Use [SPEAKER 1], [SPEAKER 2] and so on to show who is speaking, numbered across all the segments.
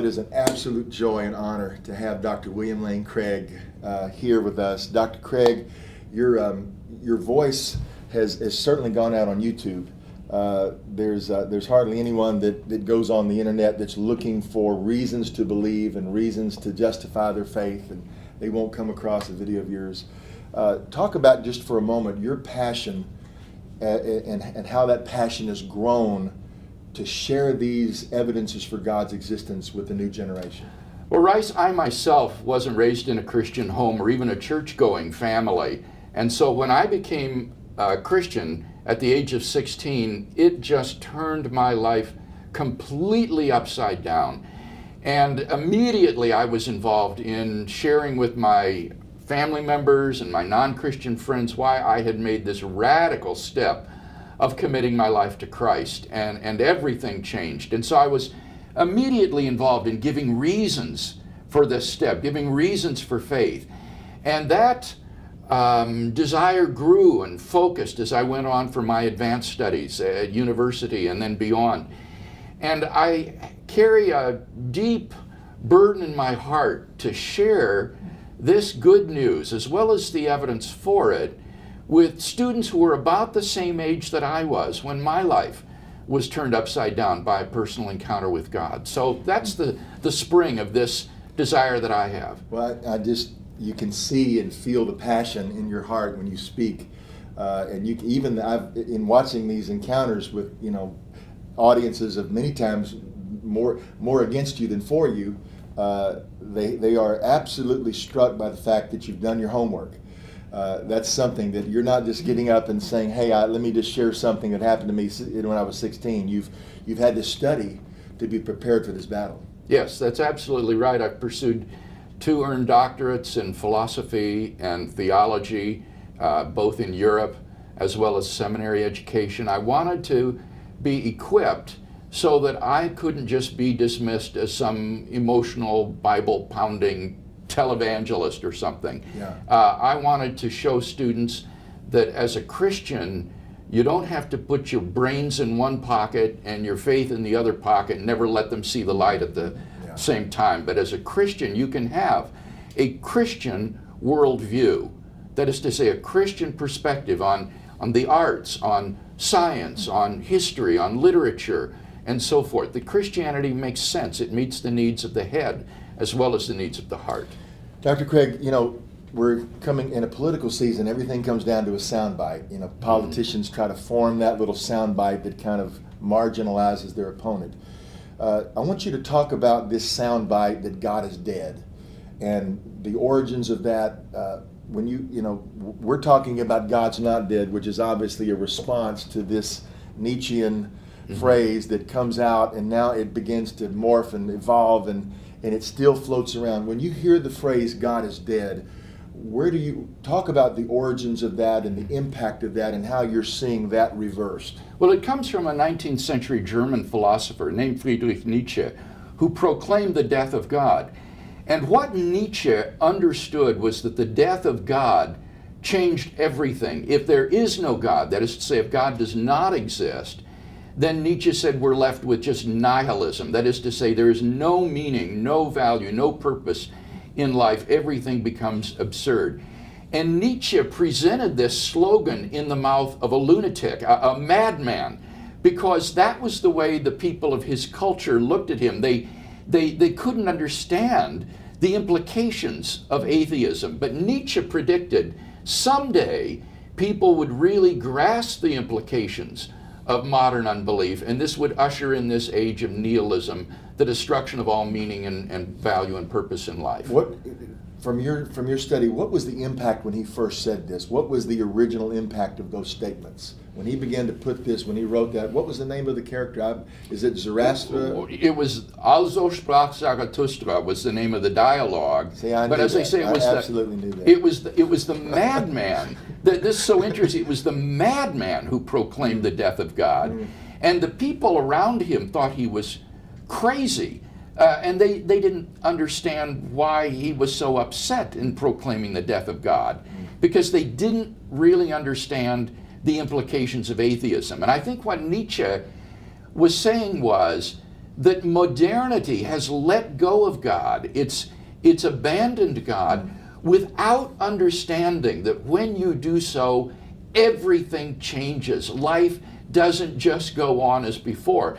[SPEAKER 1] It is an absolute joy and honor to have Dr. William Lane Craig here with us. Dr. Craig, your voice has certainly gone out on YouTube. There's hardly anyone that goes on the internet that's looking for reasons to believe and reasons to justify their faith, and they won't come across a video of yours. Talk about just for a moment your passion and how that passion has grown to share these evidences for God's existence with the new generation.
[SPEAKER 2] Well, Rice, I myself wasn't raised in a Christian home or even a church-going family. And so when I became a Christian at the age of 16, it just turned my life completely upside down. And immediately I was involved in sharing with my family members and my non-Christian friends why I had made this radical step of committing my life to Christ, and everything changed. And so I was immediately involved in giving reasons for this step, giving reasons for faith. And that desire grew and focused as I went on for my advanced studies at university and then beyond. And I carry a deep burden in my heart to share this good news, as well as the evidence for it, with students who were about the same age that I was when my life was turned upside down by a personal encounter with God. So that's the spring of this desire that I have.
[SPEAKER 1] Well, you can see and feel the passion in your heart when you speak. And you even in watching these encounters with audiences of many times more against you than for you, they are absolutely struck by the fact that you've done your homework. That's something that you're not just getting up and saying, hey, let me just share something that happened to me when I was 16. You've had to study to be prepared for this battle.
[SPEAKER 2] Yes, that's absolutely right. I've pursued 2 earned doctorates in philosophy and theology, both in Europe as well as seminary education. I wanted to be equipped so that I couldn't just be dismissed as some emotional Bible-pounding televangelist or something.
[SPEAKER 1] Yeah.
[SPEAKER 2] I wanted to show students that as a Christian, you don't have to put your brains in one pocket and your faith in the other pocket and never let them see the light at the same time. But as a Christian, you can have a Christian worldview. That is to say, a Christian perspective on the arts, on science, on history, on literature, and so forth. The Christianity makes sense. It meets the needs of the head as well as the needs of the heart.
[SPEAKER 1] Dr. Craig, we're coming in a political season. Everything comes down to a soundbite. Politicians try to form that little soundbite that kind of marginalizes their opponent. I want you to talk about this soundbite that God is dead and the origins of that. When we're talking about God's not dead, which is obviously a response to this Nietzschean phrase that comes out, and now it begins to morph and evolve, and it still floats around. When you hear the phrase God is dead, where do you talk about the origins of that and the impact of that and how you're seeing that reversed?
[SPEAKER 2] Well, it comes from a 19th century German philosopher named Friedrich Nietzsche, who proclaimed the death of God. And what Nietzsche understood was that the death of God changed everything. If there is no God, that is to say, if God does not exist, then Nietzsche said we're left with just nihilism. That is to say, there is no meaning, no value, no purpose in life. Everything becomes absurd. And Nietzsche presented this slogan in the mouth of a lunatic, a madman, because that was the way the people of his culture looked at him. They couldn't understand the implications of atheism. But Nietzsche predicted someday people would really grasp the implications of modern unbelief, and this would usher in this age of nihilism, the destruction of all meaning and value and purpose in life.
[SPEAKER 1] What, from your study, what was the impact when he first said this? What was the original impact of those statements? When he began to put this, when he wrote that, what was the name of the character? Is it Zoroaster?
[SPEAKER 2] It was Also sprach Zarathustra was the name of the dialogue.
[SPEAKER 1] See, I
[SPEAKER 2] but
[SPEAKER 1] knew
[SPEAKER 2] as
[SPEAKER 1] that.
[SPEAKER 2] I say,
[SPEAKER 1] I absolutely knew that.
[SPEAKER 2] It was the madman. This is so interesting. It was the madman who proclaimed the death of God, and the people around him thought he was crazy. And they didn't understand why he was so upset in proclaiming the death of God, because they didn't really understand the implications of atheism. And I think what Nietzsche was saying was that modernity has let go of God. It's abandoned God without understanding that when you do so, everything changes. Life doesn't just go on as before.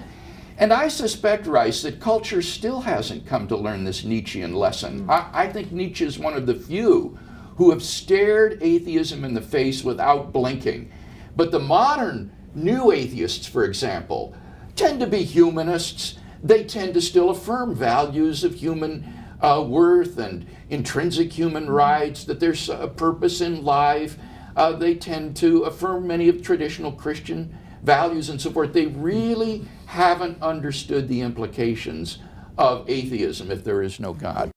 [SPEAKER 2] And I suspect, Rice, that culture still hasn't come to learn this Nietzschean lesson. I think Nietzsche is one of the few who have stared atheism in the face without blinking. But the modern new atheists, for example, tend to be humanists. They tend to still affirm values of human worth and intrinsic human rights, that there's a purpose in life. They tend to affirm many of traditional Christian values and so forth. They really haven't understood the implications of atheism if there is no God.